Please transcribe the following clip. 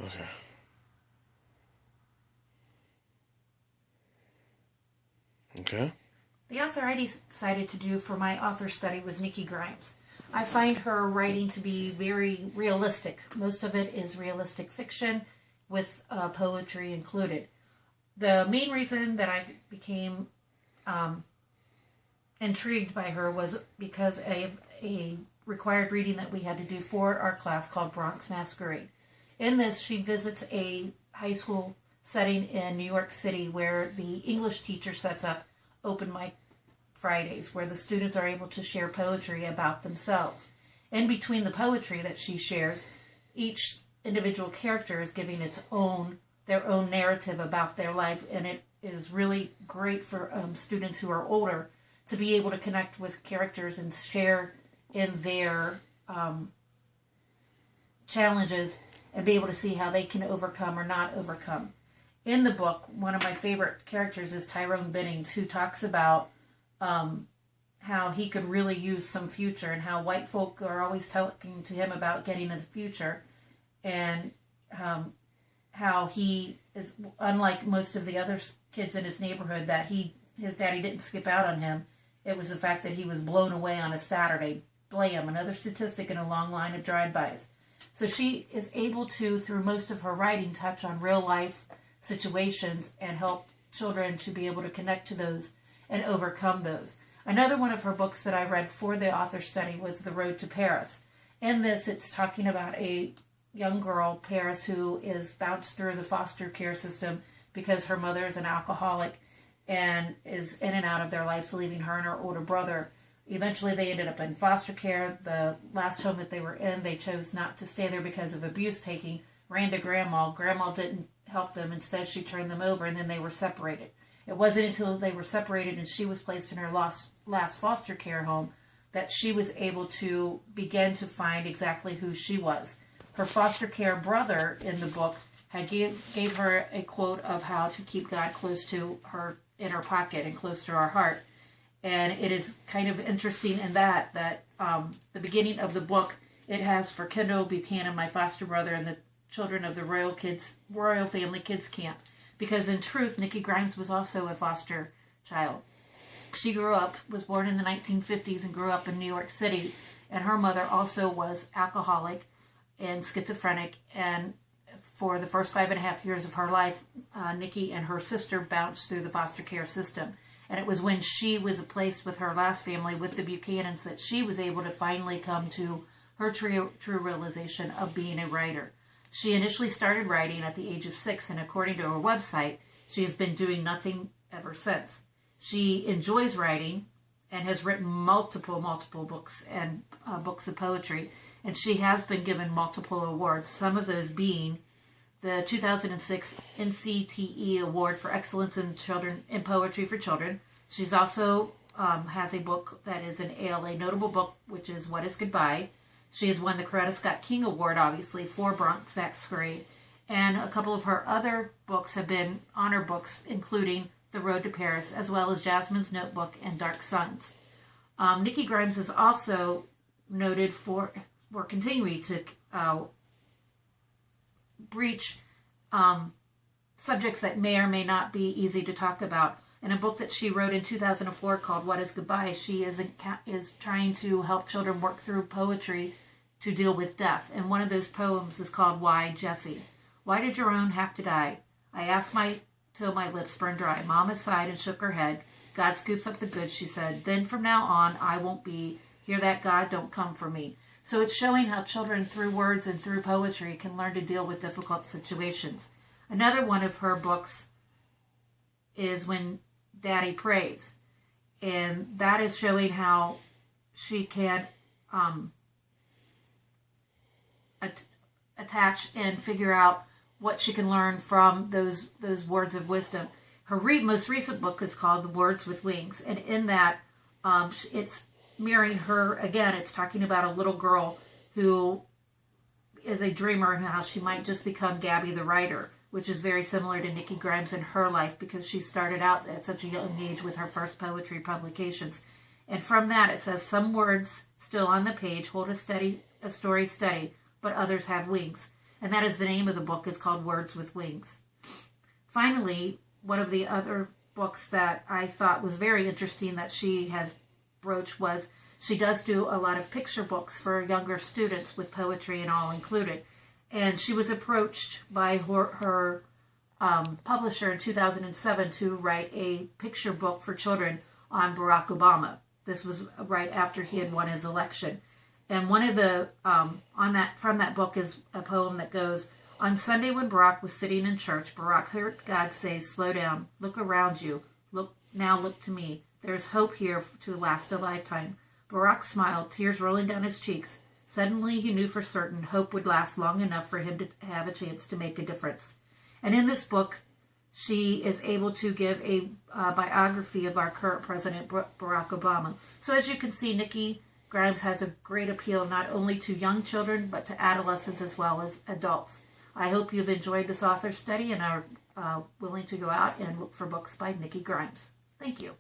Okay. Okay. The author I decided to do for my author study was Nikki Grimes. I find her writing to be very realistic. Most of it is realistic fiction with poetry included. The main reason that I became intrigued by her was because of a required reading that we had to do for our class called Bronx Masquerade. In this, she visits a high school setting in New York City where the English teacher sets up open mic Fridays where the students are able to share poetry about themselves. In between the poetry that she shares, each individual character is giving their own narrative about their life, and it is really great for students who are older to be able to connect with characters and share in their challenges and be able to see how they can overcome or not overcome. In the book, one of my favorite characters is Tyrone Bennings, who talks about how he could really use some future and how white folk are always talking to him about getting to the future, and how he is unlike most of the other kids in his neighborhood, that his daddy didn't skip out on him. It was the fact that he was blown away on a Saturday. Blam, another statistic in a long line of drive-bys. So she is able to, through most of her writing, touch on real life situations and help children to be able to connect to those and overcome those. Another one of her books that I read for the author study was The Road to Paris. In this, it's talking about a young girl, Paris, who is bounced through the foster care system because her mother is an alcoholic and is in and out of their lives, leaving her and her older brother. Eventually, they ended up in foster care. The last home that they were in, they chose not to stay there because of abuse taking. Ran to Grandma. Grandma didn't help them. Instead, she turned them over, and then they were separated. It wasn't until they were separated and she was placed in her last foster care home that she was able to begin to find exactly who she was. Her foster care brother in the book gave her a quote of how to keep God close to her, in her pocket and close to our heart. And it is kind of interesting in that the beginning of the book, it has for Kendall Buchanan, my foster brother, and the children of the Royal Family Kids Camp. Because in truth, Nikki Grimes was also a foster child. She was born in the 1950s and grew up in New York City. And her mother also was alcoholic and schizophrenic. And for the first 5.5 years of her life, Nikki and her sister bounced through the foster care system. And it was when she was placed with her last family, with the Buchanans, that she was able to finally come to her true realization of being a writer. She initially started writing at the age of 6, and according to her website, she has been doing nothing ever since. She enjoys writing and has written multiple books and books of poetry, and she has been given multiple awards, some of those being the 2006 NCTE Award for Excellence in Poetry for Children. She's also has a book that is an ALA notable book, which is What is Goodbye? She has won the Coretta Scott King Award, obviously, for Bronx Masquerade. And a couple of her other books have been honor books, including The Road to Paris, as well as Jasmine's Notebook and Dark Suns. Nikki Grimes is also noted for continuing to breach subjects that may or may not be easy to talk about. In a book that she wrote in 2004 called What is Goodbye, she is trying to help children work through poetry to deal with death. And one of those poems is called Why, Jessie? Why did your own have to die? I asked till my lips burned dry. Mama sighed and shook her head. God scoops up the goods, she said. Then from now on, I won't be. Hear that, God? Don't come for me. So it's showing how children, through words and through poetry, can learn to deal with difficult situations. Another one of her books is When Daddy Prays. And that is showing how she can attach and figure out what she can learn from those words of wisdom. Her most recent book is called The Words with Wings. And in that, it's mirroring her, again, it's talking about a little girl who is a dreamer and how she might just become Gabby the writer, which is very similar to Nikki Grimes in her life because she started out at such a young age with her first poetry publications. And from that, it says, some words still on the page hold a story steady, but others have wings. And that is the name of the book. It's called Words with Wings. Finally, one of the other books that I thought was very interesting that she has broached was she does do a lot of picture books for younger students with poetry and all included. And she was approached by her publisher in 2007 to write a picture book for children on Barack Obama. This was right after he had won his election. And one of the from that book is a poem that goes, "On Sunday when Barack was sitting in church, Barack heard God say, 'Slow down, look around you, look to me. There's hope here to last a lifetime.' Barack smiled, tears rolling down his cheeks. Suddenly he knew for certain hope would last long enough for him to have a chance to make a difference." And in this book, she is able to give a biography of our current president, Barack Obama. So as you can see, Nikki Grimes has a great appeal not only to young children, but to adolescents as well as adults. I hope you've enjoyed this author study and are willing to go out and look for books by Nikki Grimes. Thank you.